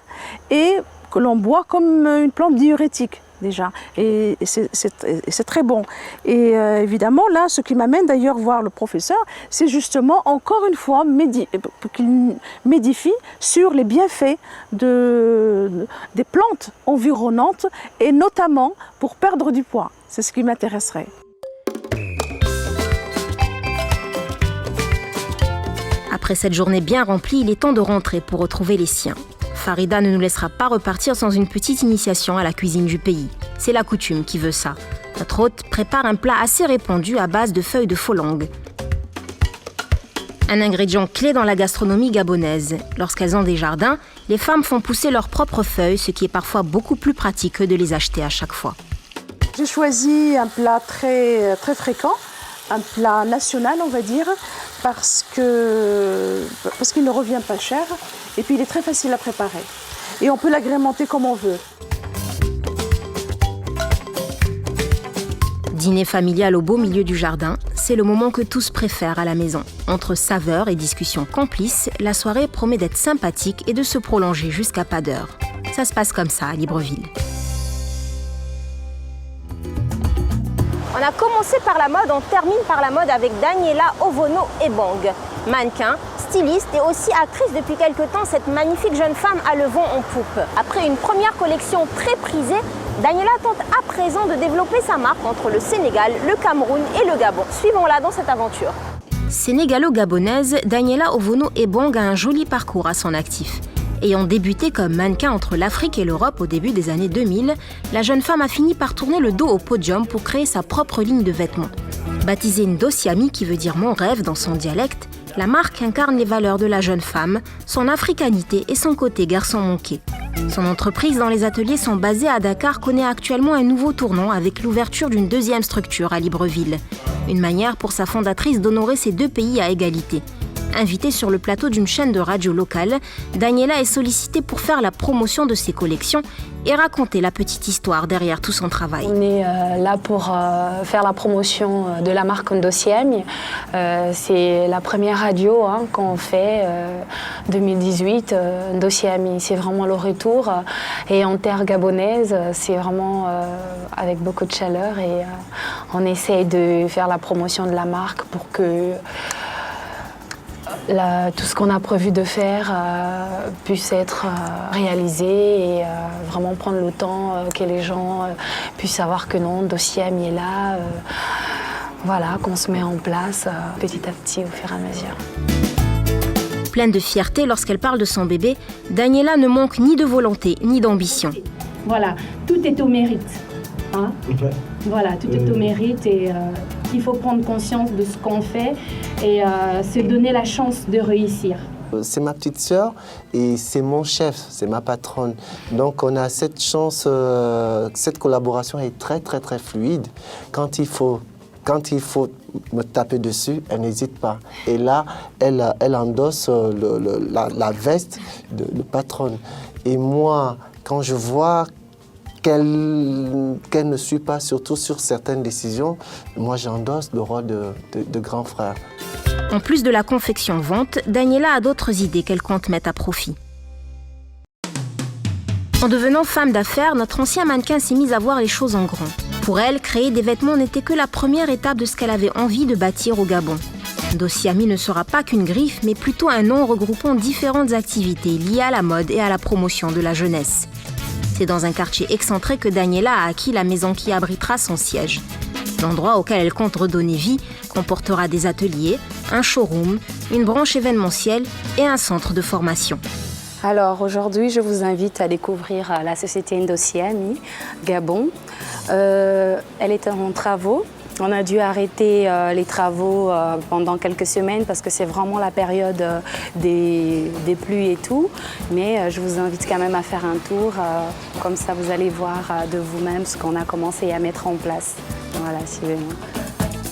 et que l'on boit comme une plante diurétique déjà. Et c'est très bon. Et évidemment, là, ce qui m'amène d'ailleurs voir le professeur, c'est justement encore une fois qu'il m'édifie sur les bienfaits des plantes environnantes et notamment pour perdre du poids. C'est ce qui m'intéresserait. Après cette journée bien remplie, il est temps de rentrer pour retrouver les siens. Farida ne nous laissera pas repartir sans une petite initiation à la cuisine du pays. C'est la coutume qui veut ça. Notre hôte prépare un plat assez répandu à base de feuilles de pholang. Un ingrédient clé dans la gastronomie gabonaise. Lorsqu'elles ont des jardins, les femmes font pousser leurs propres feuilles, ce qui est parfois beaucoup plus pratique que de les acheter à chaque fois. J'ai choisi un plat très, très fréquent, un plat national, on va dire, parce qu'il ne revient pas cher et puis il est très facile à préparer. Et on peut l'agrémenter comme on veut. Dîner familial au beau milieu du jardin, c'est le moment que tous préfèrent à la maison. Entre saveurs et discussions complices, la soirée promet d'être sympathique et de se prolonger jusqu'à pas d'heure. Ça se passe comme ça à Libreville. On a commencé par la mode, on termine par la mode avec Daniela Ovono-Ebong. Mannequin, styliste et aussi actrice depuis quelque temps, cette magnifique jeune femme a le vent en poupe. Après une première collection très prisée, Daniela tente à présent de développer sa marque entre le Sénégal, le Cameroun et le Gabon. Suivons-la dans cette aventure. Sénégalo-gabonaise, Daniela Ovono-Ebong a un joli parcours à son actif. Ayant débuté comme mannequin entre l'Afrique et l'Europe au début des années 2000, la jeune femme a fini par tourner le dos au podium pour créer sa propre ligne de vêtements. Baptisée Ndosiami, qui veut dire « mon rêve » dans son dialecte, la marque incarne les valeurs de la jeune femme, son africanité et son côté garçon manqué. Son entreprise dans les ateliers sont basés à Dakar connaît actuellement un nouveau tournant avec l'ouverture d'une deuxième structure à Libreville. Une manière pour sa fondatrice d'honorer ces deux pays à égalité. Invitée sur le plateau d'une chaîne de radio locale, Daniela est sollicitée pour faire la promotion de ses collections et raconter la petite histoire derrière tout son travail. On est là pour faire la promotion de la marque Ndosiami. C'est la première radio qu'on fait, 2018. Ndosiami, c'est vraiment le retour. Et en terre gabonaise, c'est vraiment avec beaucoup de chaleur. Et on essaye de faire la promotion de la marque pour que tout ce qu'on a prévu de faire puisse être réalisé et vraiment prendre le temps que les gens puissent savoir que non, Ndosiami est là, voilà, qu'on se met en place petit à petit au fur et à mesure. Pleine de fierté lorsqu'elle parle de son bébé, Daniela ne manque ni de volonté ni d'ambition. Voilà, tout est au mérite. Voilà, tout est au mérite et il faut prendre conscience de ce qu'on fait et se donner la chance de réussir. C'est ma petite sœur et c'est mon chef, c'est ma patronne. Donc on a cette chance, cette collaboration est très fluide. Quand il faut me taper dessus, elle n'hésite pas. Et là, elle endosse la veste de patronne. Et moi, quand je vois qu'elle ne suit pas, surtout sur certaines décisions, moi j'endosse le rôle de grand frère. En plus de la confection-vente, Daniela a d'autres idées qu'elle compte mettre à profit. En devenant femme d'affaires, notre ancien mannequin s'est mise à voir les choses en grand. Pour elle, créer des vêtements n'était que la première étape de ce qu'elle avait envie de bâtir au Gabon. Ndosiami ne sera pas qu'une griffe, mais plutôt un nom regroupant différentes activités liées à la mode et à la promotion de la jeunesse. C'est dans un quartier excentré que Daniela a acquis la maison qui abritera son siège. L'endroit auquel elle compte redonner vie comportera des ateliers, un showroom, une branche événementielle et un centre de formation. Alors aujourd'hui, je vous invite à découvrir la société Ndosiami, Gabon. Elle est en travaux. On a dû arrêter les travaux pendant quelques semaines parce que c'est vraiment la période des pluies et tout. Mais je vous invite quand même à faire un tour. Comme ça, vous allez voir de vous-même ce qu'on a commencé à mettre en place. Voilà, suivez-moi.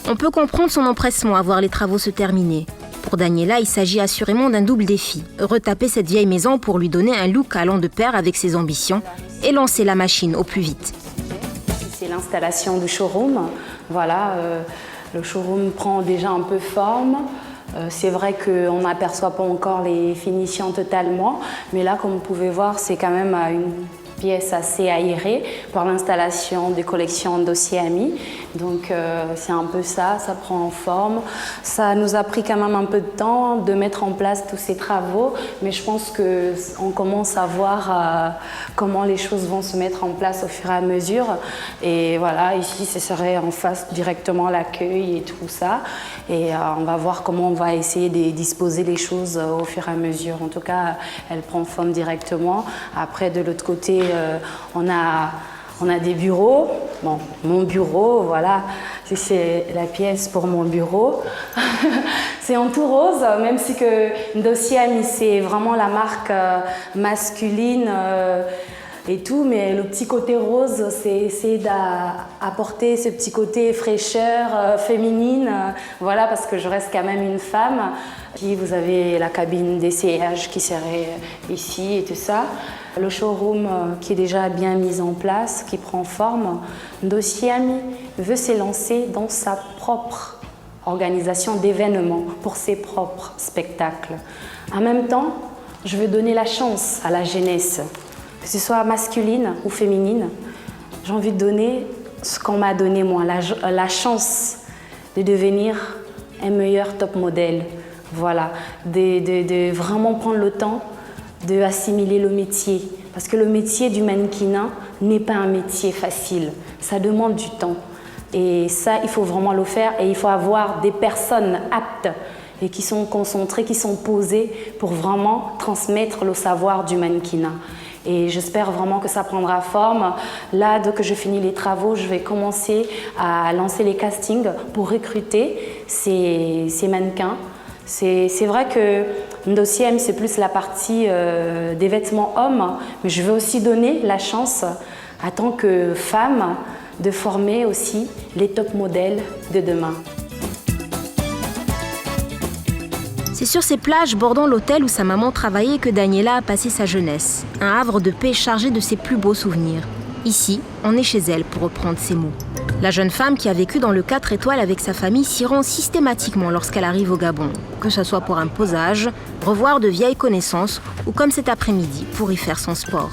On peut comprendre son empressement à voir les travaux se terminer. Pour Daniela, il s'agit assurément d'un double défi. Retaper cette vieille maison pour lui donner un look allant de pair avec ses ambitions et lancer la machine au plus vite. C'est l'installation du showroom. Voilà, le showroom prend déjà un peu forme. C'est vrai qu'on n'aperçoit pas encore les finitions totalement, mais là, comme vous pouvez voir, c'est quand même une pièce assez aérée pour l'installation des collections Ndosiami. Donc c'est un peu ça, ça prend forme. Ça nous a pris quand même un peu de temps de mettre en place tous ces travaux, mais je pense qu'on commence à voir comment les choses vont se mettre en place au fur et à mesure. Et voilà, ici, ce serait en face directement l'accueil et tout ça. Et on va voir comment on va essayer de disposer les choses au fur et à mesure. En tout cas, elle prend forme directement. Après, de l'autre côté, on a des bureaux. Bon, mon bureau, voilà, c'est la pièce pour mon bureau. C'est en tout rose, même si que Ndosiami, c'est vraiment la marque masculine et tout, mais le petit côté rose, c'est essayer d'apporter ce petit côté fraîcheur féminine, voilà, parce que je reste quand même une femme. Puis vous avez la cabine d'essayage qui serait ici et tout ça. Le showroom qui est déjà bien mis en place, qui prend forme. Ndosiami veut s'élancer dans sa propre organisation d'événements pour ses propres spectacles. En même temps, je veux donner la chance à la jeunesse, que ce soit masculine ou féminine. J'ai envie de donner ce qu'on m'a donné moi, la chance de devenir un meilleur top modèle. Voilà, de vraiment prendre le temps d'assimiler le métier. Parce que le métier du mannequinat n'est pas un métier facile. Ça demande du temps. Et ça, il faut vraiment le faire. Et il faut avoir des personnes aptes et qui sont concentrés, qui sont posés pour vraiment transmettre le savoir du mannequinat. Et j'espère vraiment que ça prendra forme. Là, dès que je finis les travaux, je vais commencer à lancer les castings pour recruter ces mannequins. C'est vrai que Ndosiem, c'est plus la partie des vêtements hommes, mais je veux aussi donner la chance, en tant que femme, de former aussi les top modèles de demain. C'est sur ces plages bordant l'hôtel où sa maman travaillait que Daniela a passé sa jeunesse. Un havre de paix chargé de ses plus beaux souvenirs. Ici, on est chez elle, pour reprendre ses mots. La jeune femme qui a vécu dans le 4 étoiles avec sa famille s'y rend systématiquement lorsqu'elle arrive au Gabon. Que ce soit pour un posage, revoir de vieilles connaissances ou comme cet après-midi, pour y faire son sport.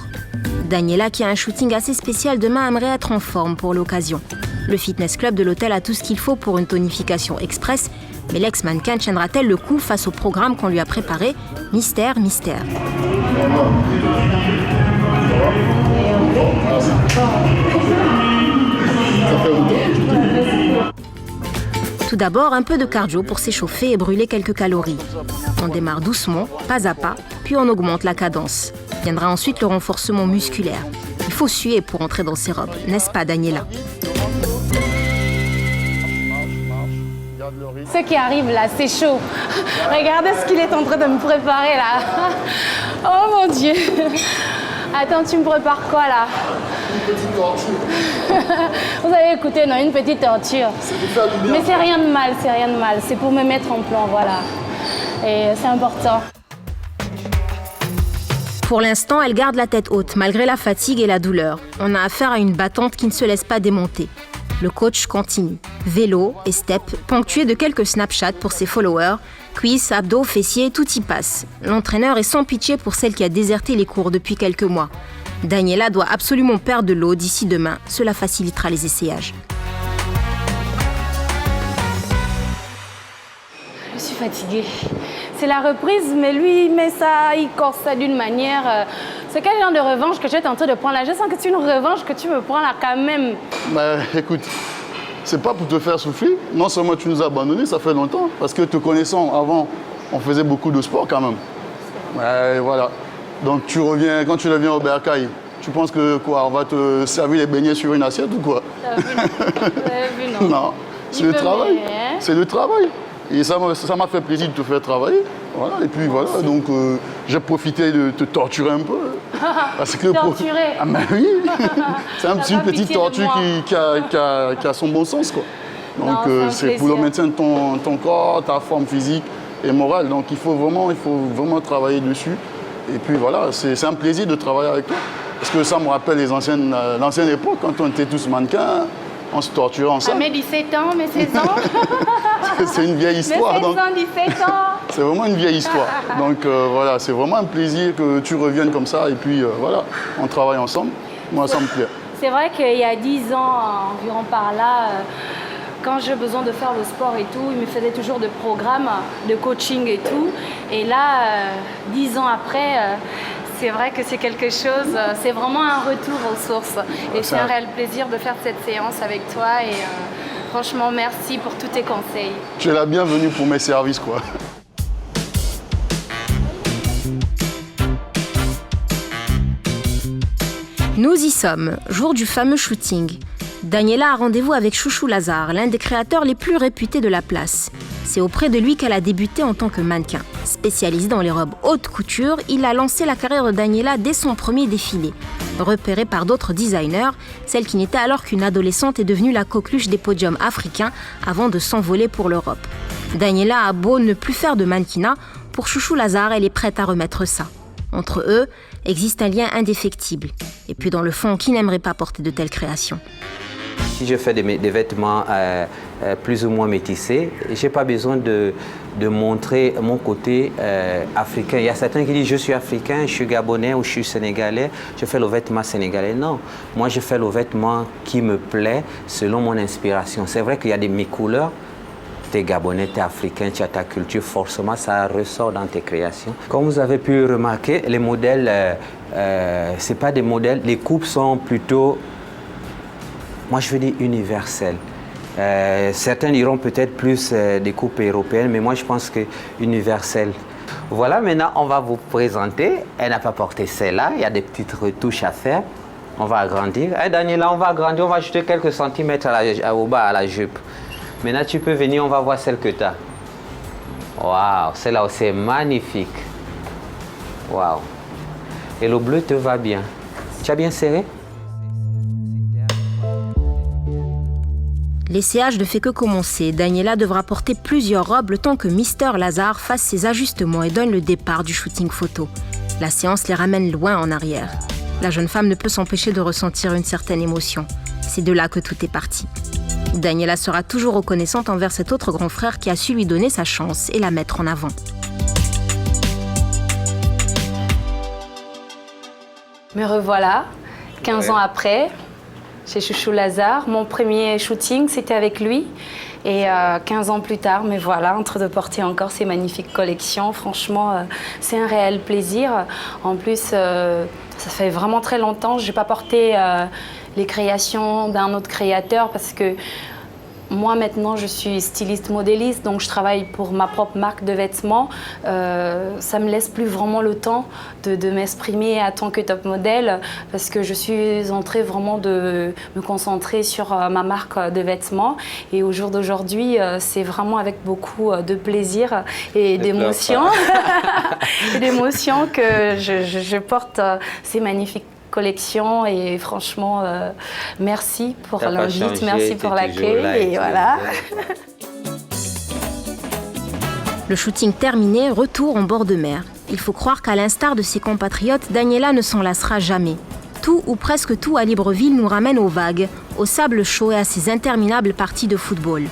Daniela, qui a un shooting assez spécial demain, aimerait être en forme pour l'occasion. Le fitness club de l'hôtel a tout ce qu'il faut pour une tonification express, mais l'ex-mannequin tiendra-t-elle le coup face au programme qu'on lui a préparé? Mystère, mystère. Tout d'abord, un peu de cardio pour s'échauffer et brûler quelques calories. On démarre doucement, pas à pas, puis on augmente la cadence. Viendra ensuite le renforcement musculaire. Il faut suer pour entrer dans ces robes, n'est-ce pas Daniela? Ce qui arrive là, c'est chaud. Regardez ce qu'il est en train de me préparer là. Oh mon Dieu. Attends, tu me prépares quoi là? Une petite torture. Vous avez écouté, non, une petite torture. Mais c'est rien de mal, c'est rien de mal. C'est pour me mettre en plan, voilà. Et c'est important. Pour l'instant, elle garde la tête haute, malgré la fatigue et la douleur. On a affaire à une battante qui ne se laisse pas démonter. Le coach continue. Vélo et step, ponctués de quelques snapshots pour ses followers. Cuisses, abdos, fessiers, tout y passe. L'entraîneur est sans pitié pour celle qui a déserté les cours depuis quelques mois. Daniela doit absolument perdre de l'eau d'ici demain. Cela facilitera les essayages. Je suis fatiguée. C'est la reprise, mais lui, il met ça, il corse ça d'une manière... C'est quel genre de revanche que tu es en train de prendre là? Je sens que c'est une revanche que tu me prends là quand même. Bah écoute, c'est pas pour te faire souffler. Non seulement tu nous as abandonnés, ça fait longtemps. Parce que te connaissant avant, on faisait beaucoup de sport quand même. Ouais, voilà. Donc tu reviens, quand tu reviens au Bercail, tu penses que quoi, on va te servir les beignets sur une assiette ou quoi? Non. Non, c'est le travail. C'est le travail. Et ça m'a fait plaisir de te faire travailler. Voilà. Et puis voilà, donc j'ai profité de te torturer un peu. Parce que torturer? Ah ben oui. C'est une petite torture qui a son bon sens, quoi. Donc c'est pour le maintien de ton corps, ta forme physique et morale. Donc il faut vraiment travailler dessus. Et puis voilà, c'est un plaisir de travailler avec toi. Parce que ça me rappelle l'ancienne époque, quand on était tous mannequins. On se torturait ensemble. Mes 17 ans, mes 16 ans. C'est une vieille histoire. Mes 16 ans, 17 ans. C'est vraiment une vieille histoire. Donc voilà, c'est vraiment un plaisir que tu reviennes comme ça. Et puis voilà, on travaille ensemble. Moi, ça me plaît. C'est vrai qu'il y a 10 ans, environ par là, quand j'ai besoin de faire le sport et tout, il me faisait toujours des programmes de coaching et tout. Et là, 10 ans après... c'est vrai que c'est quelque chose, c'est vraiment un retour aux sources. Et c'est un réel plaisir de faire cette séance avec toi. Et franchement, merci pour tous tes conseils. Tu es la bienvenue pour mes services, quoi. Nous y sommes, jour du fameux shooting. Daniela a rendez-vous avec Chouchou Lazare, l'un des créateurs les plus réputés de la place. C'est auprès de lui qu'elle a débuté en tant que mannequin. Spécialisé dans les robes haute couture, il a lancé la carrière de Daniela dès son premier défilé. Repérée par d'autres designers, celle qui n'était alors qu'une adolescente est devenue la coqueluche des podiums africains avant de s'envoler pour l'Europe. Daniela a beau ne plus faire de mannequinat, pour Chouchou Lazare, elle est prête à remettre ça. Entre eux, existe un lien indéfectible. Et puis dans le fond, qui n'aimerait pas porter de telles créations? Si je fais des vêtements plus ou moins métissés, je n'ai pas besoin de montrer mon côté africain. Il y a certains qui disent je suis africain, je suis gabonais ou je suis sénégalais, je fais le vêtement sénégalais. Non, moi je fais le vêtement qui me plaît selon mon inspiration. C'est vrai qu'il y a mes couleurs. Tu es gabonais, tu es africain, tu as ta culture, forcément ça ressort dans tes créations. Comme vous avez pu remarquer, les modèles, ce n'est pas des modèles, les coupes sont plutôt, moi je veux dire universelles. Certains iront peut-être plus des coupes européennes, mais moi je pense que universelle. Voilà, maintenant on va vous présenter. Elle n'a pas porté celle-là, il y a des petites retouches à faire. On va agrandir. Hey, Daniela, on va agrandir, on va ajouter quelques centimètres au bas à la jupe. Maintenant tu peux venir, on va voir celle que tu as. Waouh, celle-là aussi est magnifique. Waouh. Et le bleu te va bien. Tu as bien serré? L'essayage ne fait que commencer. Daniela devra porter plusieurs robes le temps que Mister Lazare fasse ses ajustements et donne le départ du shooting photo. La séance les ramène loin en arrière. La jeune femme ne peut s'empêcher de ressentir une certaine émotion. C'est de là que tout est parti. Daniela sera toujours reconnaissante envers cet autre grand frère qui a su lui donner sa chance et la mettre en avant. Me revoilà, 15 ans après, chez Chouchou Lazare. Mon premier shooting, c'était avec lui. Et 15 ans plus tard, me voilà en train de porter encore ces magnifiques collections. Franchement, c'est un réel plaisir. En plus, ça fait vraiment très longtemps que je n'ai pas porté les créations d'un autre créateur parce que moi, maintenant, je suis styliste modéliste, donc je travaille pour ma propre marque de vêtements. Ça me laisse plus vraiment le temps de m'exprimer en tant que top modèle parce que je suis en train vraiment de me concentrer sur ma marque de vêtements. Et au jour d'aujourd'hui, c'est vraiment avec beaucoup de plaisir et d'émotion que je porte ces magnifiques collection et franchement merci pour l'invite, merci pour l'accueil et voilà. Le shooting terminé, retour en bord de mer. Il faut croire qu'à l'instar de ses compatriotes, Daniela ne s'en lassera jamais. Tout ou presque tout à Libreville nous ramène aux vagues, au sable chaud et à ses interminables parties de football.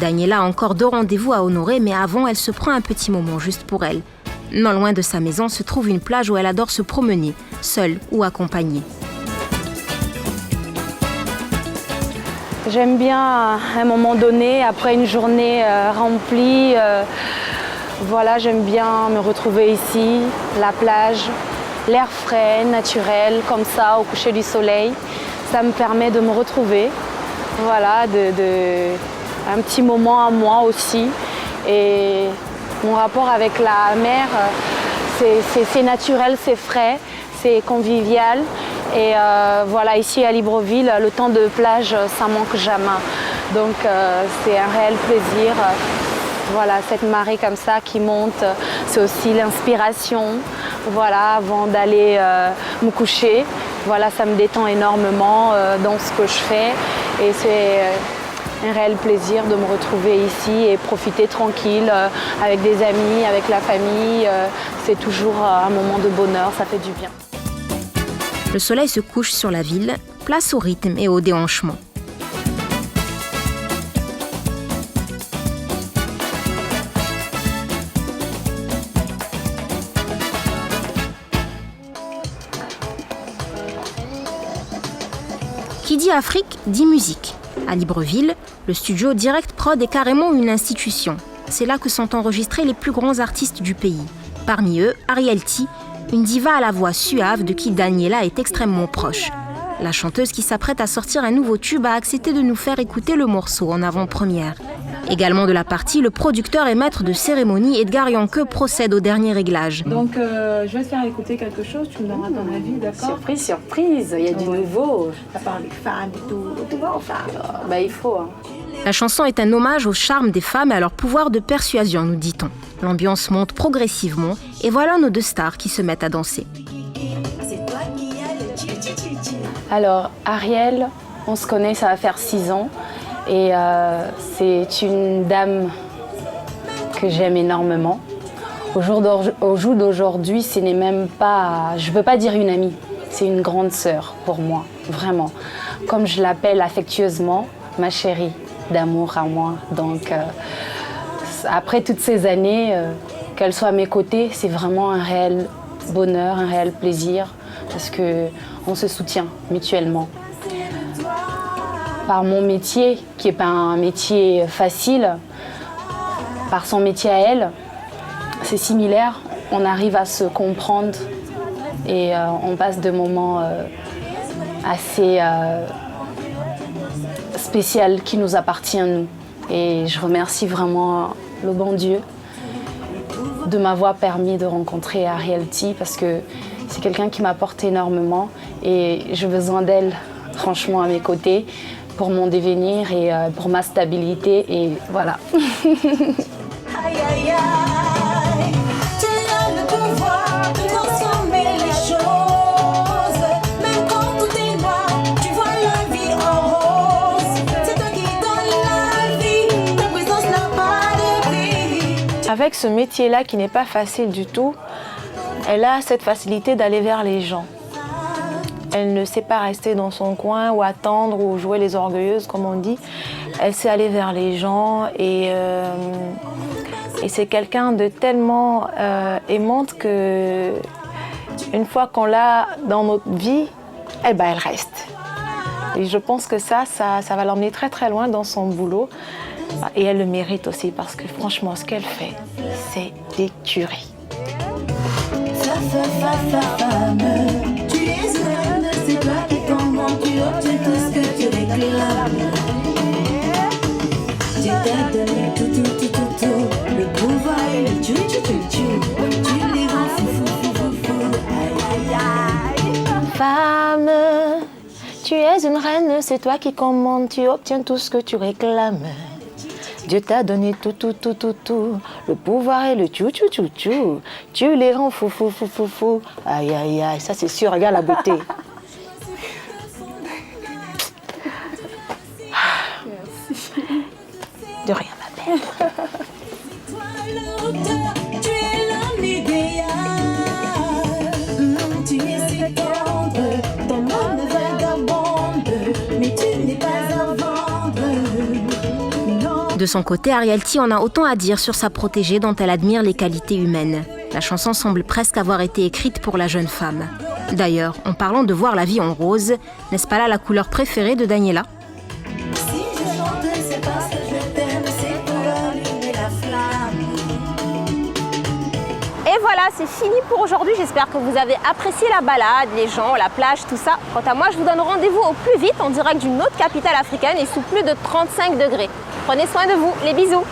Daniela a encore 2 rendez-vous à honorer, mais avant, elle se prend un petit moment juste pour elle. Non loin de sa maison se trouve une plage où elle adore se promener, seule ou accompagnée. J'aime bien à un moment donné, après une journée remplie, voilà, j'aime bien me retrouver ici, la plage, l'air frais, naturel, comme ça, au coucher du soleil. Ça me permet de me retrouver, voilà, un petit moment à moi aussi. Et mon rapport avec la mer, c'est naturel, c'est frais, c'est convivial. Et voilà, ici à Libreville, le temps de plage, ça manque jamais. Donc c'est un réel plaisir. Voilà, cette marée comme ça qui monte, c'est aussi l'inspiration. Voilà, avant d'aller me coucher, voilà, ça me détend énormément dans ce que je fais. Et c'est un réel plaisir de me retrouver ici et profiter tranquille avec des amis, avec la famille. C'est toujours un moment de bonheur, ça fait du bien. Le soleil se couche sur la ville, place au rythme et au déhanchement. Qui dit Afrique, dit musique. À Libreville, le studio Direct Prod est carrément une institution. C'est là que sont enregistrés les plus grands artistes du pays. Parmi eux, Ariel T, une diva à la voix suave de qui Daniela est extrêmement proche. La chanteuse qui s'apprête à sortir un nouveau tube a accepté de nous faire écouter le morceau en avant-première. Également de la partie, le producteur et maître de cérémonie Edgar Yanke procède au dernier réglage. Donc je vais te faire écouter quelque chose, tu me donneras ton avis, d'accord? Surprise, surprise, il y a du nouveau. Ça parle des femmes et tout, tu vois, enfin. Bah il faut. Hein. La chanson est un hommage au charme des femmes et à leur pouvoir de persuasion, nous dit-on. L'ambiance monte progressivement et voilà nos 2 stars qui se mettent à danser. Alors Ariel, on se connaît, ça va faire 6 ans. Et c'est une dame que j'aime énormément. Au jour d'aujourd'hui, ce n'est même pas, je ne veux pas dire une amie, c'est une grande sœur pour moi, vraiment. Comme je l'appelle affectueusement, ma chérie d'amour à moi. Donc après toutes ces années, qu'elle soit à mes côtés, c'est vraiment un réel bonheur, un réel plaisir, parce qu'on se soutient mutuellement. Par mon métier, qui n'est pas un métier facile, par son métier à elle, c'est similaire. On arrive à se comprendre et on passe de moments assez spécial qui nous appartient à nous. Et je remercie vraiment le bon Dieu de m'avoir permis de rencontrer Ariel T parce que c'est quelqu'un qui m'apporte énormément et j'ai besoin d'elle franchement à mes côtés pour mon devenir et pour ma stabilité et voilà. Avec ce métier-là qui n'est pas facile du tout, elle a cette facilité d'aller vers les gens. Elle ne sait pas rester dans son coin ou attendre ou jouer les orgueilleuses comme on dit. Elle sait aller vers les gens et c'est quelqu'un de tellement aimante que une fois qu'on l'a dans notre vie, elle reste. Et je pense que ça va l'emmener très très loin dans son boulot. Et elle le mérite aussi parce que franchement, ce qu'elle fait, c'est des tueries. Femme, tu es reine, c'est toi qui commandes, tu obtiens tout ce que tu réclames. Tu t'as donné tout, le pouvoir et le tu les rends fou, aïe, aïe, aïe. Femme, tu es une reine, c'est toi qui commandes, tu obtiens tout ce que tu réclames. Dieu t'a donné tout, le pouvoir et le tu les rends fou, aïe, aïe, aïe, ça c'est sûr, regarde la beauté. De rien, ma belle. Tu es l'homme idéal, tu es si tendre, ton monde vagabonde, mais tu n'es pas à vendre. De son côté, Ariel T en a autant à dire sur sa protégée dont elle admire les qualités humaines. La chanson semble presque avoir été écrite pour la jeune femme. D'ailleurs, en parlant de voir la vie en rose, n'est-ce pas là la couleur préférée de Daniela ? Si je chante, c'est parce que je t'aime, c'est pour allumer la flamme. Et voilà, c'est fini pour aujourd'hui. J'espère que vous avez apprécié la balade, les gens, la plage, tout ça. Quant à moi, je vous donne rendez-vous au plus vite en direct d'une autre capitale africaine et sous plus de 35 degrés. Prenez soin de vous, les bisous.